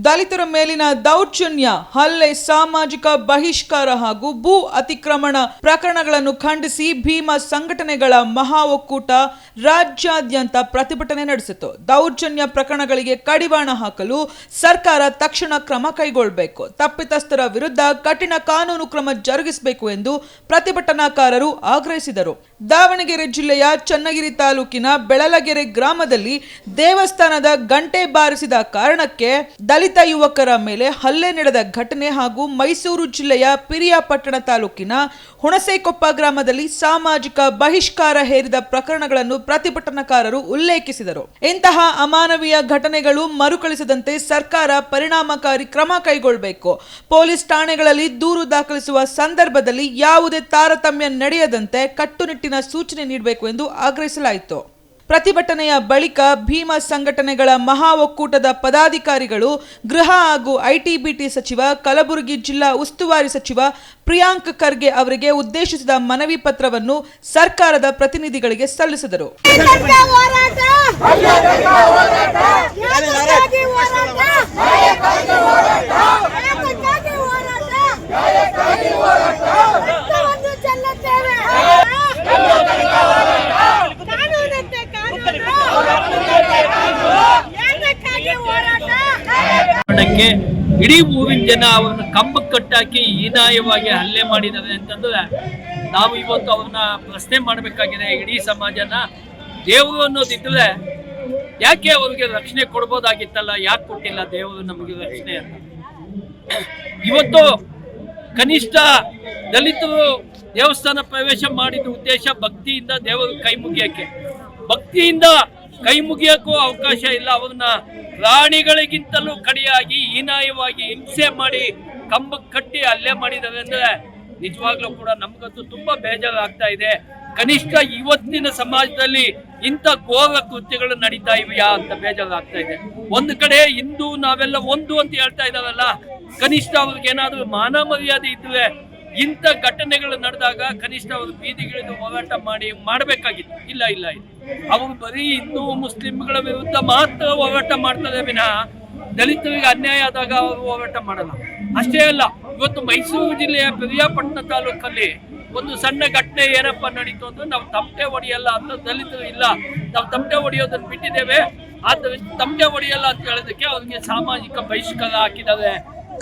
ದಲಿತರ ಮೇಲಿನ ದೌರ್ಜನ್ಯ, ಹಲ್ಲೆ, ಸಾಮಾಜಿಕ ಬಹಿಷ್ಕಾರ ಹಾಗೂ ಭೂ ಅತಿಕ್ರಮಣ ಪ್ರಕರಣಗಳನ್ನು ಖಂಡಿಸಿ ಭೀಮ ಸಂಘಟನೆಗಳ ಮಹಾ ಒಕ್ಕೂಟ ರಾಜ್ಯಾದ್ಯಂತ ಪ್ರತಿಭಟನೆ ನಡೆಸಿತು. ದೌರ್ಜನ್ಯ ಪ್ರಕರಣಗಳಿಗೆ ಕಡಿವಾಣ ಹಾಕಲು ಸರ್ಕಾರ ತಕ್ಷಣ ಕ್ರಮ ಕೈಗೊಳ್ಳಬೇಕು, ತಪ್ಪಿತಸ್ಥರ ವಿರುದ್ಧ ಕಠಿಣ ಕಾನೂನು ಕ್ರಮ ಜರುಗಿಸಬೇಕು ಎಂದು ಪ್ರತಿಭಟನಾಕಾರರು ಆಗ್ರಹಿಸಿದರು. ದಾವಣಗೆರೆ ಜಿಲ್ಲೆಯ ಚನ್ನಗಿರಿ ತಾಲೂಕಿನ ಬೆಳಲಗೆರೆ ಗ್ರಾಮದಲ್ಲಿ ದೇವಸ್ಥಾನದ ಗಂಟೆ ಬಾರಿಸಿದ ಕಾರಣಕ್ಕೆ ದಲಿತ ಯುವಕರ ಮೇಲೆ ಹಲ್ಲೆ ನಡೆದ ಘಟನೆ ಹಾಗೂ ಮೈಸೂರು ಜಿಲ್ಲೆಯ ಪಿರಿಯಾಪಟ್ಟಣ ತಾಲೂಕಿನ ಹುಣಸೇಕೊಪ್ಪ ಗ್ರಾಮದಲ್ಲಿ ಸಾಮಾಜಿಕ ಬಹಿಷ್ಕಾರ ಹೇರಿದ ಪ್ರಕರಣಗಳನ್ನು ಪ್ರತಿಭಟನಾಕಾರರು ಉಲ್ಲೇಖಿಸಿದರು. ಇಂತಹ ಅಮಾನವೀಯ ಘಟನೆಗಳು ಮರುಕಳಿಸದಂತೆ ಸರ್ಕಾರ ಪರಿಣಾಮಕಾರಿ ಕ್ರಮ ಕೈಗೊಳ್ಳಬೇಕು, ಪೊಲೀಸ್ ಠಾಣೆಗಳಲ್ಲಿ ದೂರು ದಾಖಲಿಸುವ ಸಂದರ್ಭದಲ್ಲಿ ಯಾವುದೇ ತಾರತಮ್ಯ ನಡೆಯದಂತೆ ಕಟ್ಟುನಿಟ್ಟಿನ ಸೂಚನೆ ನೀಡಬೇಕು ಎಂದು ಆಗ್ರಹಿಸಲಾಯಿತು. ಪ್ರತಿಭಟನೆಯ ಬಳಿಕ ಭೀಮ ಸಂಘಟನೆಗಳ ಮಹಾ ಒಕ್ಕೂಟದ ಪದಾಧಿಕಾರಿಗಳು ಗೃಹ ಹಾಗೂ ಐಟಿ-ಬಿಟಿ ಸಚಿವ, ಕಲಬುರಗಿ ಜಿಲ್ಲಾ ಉಸ್ತುವಾರಿ ಸಚಿವ ಪ್ರಿಯಾಂಕ್ ಖರ್ಗೆ ಅವರಿಗೆ ಉದ್ದೇಶಿಸಿದ ಮನವಿ ಪತ್ರವನ್ನು ಸರ್ಕಾರದ ಪ್ರತಿನಿಧಿಗಳಿಗೆ ಸಲ್ಲಿಸಿದರು. ಇಡೀ ಊರಿನ ಜನ ಅವರನ್ನು ಕಂಬಕ್ಕೆ ಕಟ್ಟಾಕಿ ಹೀನಾಯವಾಗಿ ಹಲ್ಲೆ ಮಾಡಿದ್ದಾರೆ ಅಂತಂದ್ರೆ ನಾವು ಇವತ್ತು ಅವ್ರನ್ನ ಪ್ರಶ್ನೆ ಮಾಡಬೇಕಾಗಿದೆ. ಇಡೀ ಸಮಾಜನ ದೇವರು ಅನ್ನೋದಿದ್ರೆ ಯಾಕೆ ಅವ್ರಿಗೆ ರಕ್ಷಣೆ ಕೊಡ್ಬೋದಾಗಿತ್ತಲ್ಲ, ಯಾಕೆ ಕೊಟ್ಟಿಲ್ಲ ದೇವರು ನಮಗೆ ರಕ್ಷಣೆ ಅಂತ. ಇವತ್ತು ಕನಿಷ್ಠ ದಲಿತರು ದೇವಸ್ಥಾನ ಪ್ರವೇಶ ಮಾಡಿದ ಉದ್ದೇಶ ಭಕ್ತಿಯಿಂದ ದೇವರು ಕೈ ಮುಗಿಯಕ್ಕೆ, ಭಕ್ತಿಯಿಂದ ಕೈ ಮುಗಿಯಕ್ಕೂ ಅವಕಾಶ ಇಲ್ಲ. ಅವ್ರನ್ನ ಪ್ರಾಣಿಗಳಿಗಿಂತಲೂ ಕಡೆಯಾಗಿ ಹೀನಾಯವಾಗಿ ಹಿಂಸೆ ಮಾಡಿ ಕಂಬಕ್ಕೆ ಕಟ್ಟಿ ಹಲ್ಲೆ ಮಾಡಿದ್ದಾರೆ ಅಂದ್ರೆ ನಿಜವಾಗ್ಲೂ ಕೂಡ ನಮಗಂತೂ ತುಂಬಾ ಬೇಜಾರಾಗ್ತಾ ಇದೆ. ಕನಿಷ್ಠ ಇವತ್ತಿನ ಸಮಾಜದಲ್ಲಿ ಇಂಥ ಘೋರ ಕೃತ್ಯಗಳು ನಡೀತಾ ಇವೆಯಾ ಅಂತ ಬೇಜಾರಾಗ್ತಾ ಇದೆ. ಒಂದು ಕಡೆ ಹಿಂದೂ ನಾವೆಲ್ಲ ಒಂದು ಅಂತ ಹೇಳ್ತಾ ಇದಾರಲ್ಲ, ಕನಿಷ್ಠ ಅವ್ರಿಗೆ ಏನಾದ್ರು ಮಾನ ಮರ್ಯಾದೆ ಇದ್ರೆ ಇಂಥ ಘಟನೆಗಳು ನಡೆದಾಗ ಕನಿಷ್ಠ ಅವರು ಬೀದಿಗಿಳಿದು ಹೋರಾಟ ಮಾಡಬೇಕಾಗಿತ್ತು. ಇಲ್ಲ ಅವರು ಬರೀ ಹಿಂದೂ ಮುಸ್ಲಿಂಗಳ ವಿರುದ್ಧ ಮಾತ್ರ ಹೋರಾಟ ಮಾಡ್ತಾರೆ ವಿನಃ ದಲಿತರಿಗೆ ಅನ್ಯಾಯ ಆದಾಗ ಅವರು ಹೋರಾಟ ಮಾಡಲ್ಲ. ಅಷ್ಟೇ ಅಲ್ಲ, ಇವತ್ತು ಮೈಸೂರು ಜಿಲ್ಲೆಯ ಪಿರಿಯಾಪಟ್ಟಣ ತಾಲೂಕಲ್ಲಿ ಒಂದು ಸಣ್ಣ ಘಟನೆ ಏನಪ್ಪ ನಡೀತು ಅಂದ್ರೆ, ನಾವು ತಮಟೆ ಹೊಡೆಯಲ್ಲ ಅಂತ ದಲಿತರು ಇಲ್ಲ, ನಾವು ತಮಟೆ ಹೊಡೆಯೋದನ್ನು ಬಿಟ್ಟಿದ್ದೇವೆ, ಆದ್ದರಿಂದ ತಮಟೆ ಹೊಡೆಯಲ್ಲ ಅಂತ ಹೇಳೋದಕ್ಕೆ ಅವ್ರಿಗೆ ಸಾಮಾಜಿಕ ಬಹಿಷ್ಕಾರ ಹಾಕಿದ್ದಾರೆ.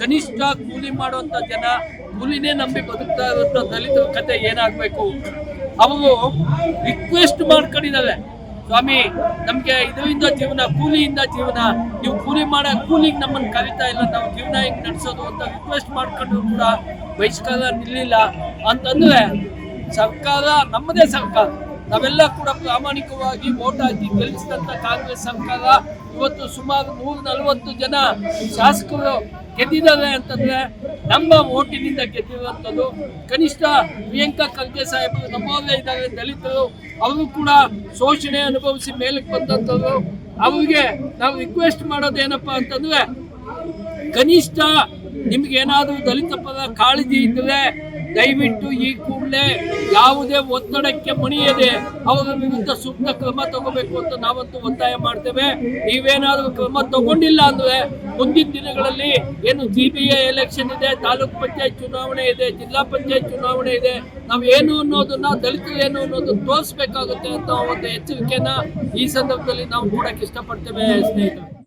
ಕನಿಷ್ಠ ಕೂಲಿ ಮಾಡುವಂತ ಜನ, ಕೂಲಿನೇ ನಂಬಿ ಬದುಕ್ತಾ ಇರುವಂತ ದಲಿತರ ಕತೆ ಏನಾಗಬೇಕು? ಅವರು ರಿಕ್ವೆಸ್ಟ್ ಮಾಡ್ಕೊಂಡಿದ್ದಾರೆ, ಸ್ವಾಮಿ ನಮ್ಗೆ ಇದರಿಂದ ಜೀವನ, ಕೂಲಿಯಿಂದ ಜೀವನ, ನೀವು ಕೂಲಿಗೆ ನಮ್ಮನ್ನು ಕರೀತಾ ಇಲ್ಲ, ನಾವು ಜೀವನ ಹೆಂಗ್ ನಡೆಸೋದು ಅಂತ ರಿಕ್ವೆಸ್ಟ್ ಮಾಡ್ಕೊಂಡು ಕೂಡ ಬಹಿಷ್ಕಾರ ನಿಲ್ಲಿಲ್ಲ ಅಂತಂದ್ರೆ ಸರ್ಕಾರ, ನಮ್ಮದೇ ಸರ್ಕಾರ, ನಾವೆಲ್ಲ ಕೂಡ ಪ್ರಾಮಾಣಿಕವಾಗಿ ವೋಟ್ ಹಾಕಿ ಗೆಲ್ಲಿಸಿದಂತ ಕಾಂಗ್ರೆಸ್ ಸರ್ಕಾರ ಇವತ್ತು ಸುಮಾರು 140 ಜನ ಶಾಸಕರು ಗೆದ್ದಿದ್ದಾರೆ ಅಂತಂದ್ರೆ ನಮ್ಮ ಓಟಿನಿಂದ ಗೆದ್ದಿರುವಂಥದ್ದು. ಕನಿಷ್ಠ ಪ್ರಿಯಾಂಕ ಖರ್ಗೆ ಸಾಹೇಬರು ನಮ್ಮವರೇ ಇದ್ದಾರೆ, ದಲಿತರು, ಅವರು ಕೂಡ ಶೋಷಣೆ ಅನುಭವಿಸಿ ಮೇಲಕ್ಕೆ ಬಂದಂಥವ್ರು. ಅವ್ರಿಗೆ ನಾವು ರಿಕ್ವೆಸ್ಟ್ ಮಾಡೋದೇನಪ್ಪ ಅಂತಂದ್ರೆ, ಕನಿಷ್ಠ ನಿಮ್ಗೇನಾದ್ರೂ ದಲಿತ ಪರ ಕಾಳಜಿ ಇದ್ರೆ ದಯವಿಟ್ಟು ಈ ಕೂಡಲೇ ಯಾವುದೇ ಒತ್ತಡಕ್ಕೆ ಮಣಿಯದೆ ಅವರ ವಿರುದ್ಧ ಸೂಕ್ತ ಕ್ರಮ ತಗೋಬೇಕು ಅಂತ ನಾವಂತೂ ಒತ್ತಾಯ ಮಾಡ್ತೇವೆ. ನೀವೇನಾದ್ರೂ ಕ್ರಮ ತಗೊಂಡಿಲ್ಲ ಅಂದ್ರೆ ಮುಂದಿನ ದಿನಗಳಲ್ಲಿ ಏನು CBI ಎಲೆಕ್ಷನ್ ಇದೆ, ತಾಲೂಕ್ ಪಂಚಾಯತ್ ಚುನಾವಣೆ ಇದೆ, ಜಿಲ್ಲಾ ಪಂಚಾಯತ್ ಚುನಾವಣೆ ಇದೆ, ನಾವೇನು ಅನ್ನೋದನ್ನ, ದಲಿತರು ಏನು ಅನ್ನೋದನ್ನ ತೋರಿಸ್ಬೇಕಾಗುತ್ತೆ ಅಂತ ಒಂದು ಎಚ್ಚರಿಕೆಯನ್ನ ಈ ಸಂದರ್ಭದಲ್ಲಿ ನಾವು ಕೊಡಕ್ಕೆ ಇಷ್ಟಪಡ್ತೇವೆ ಸ್ನೇಹಿತರು.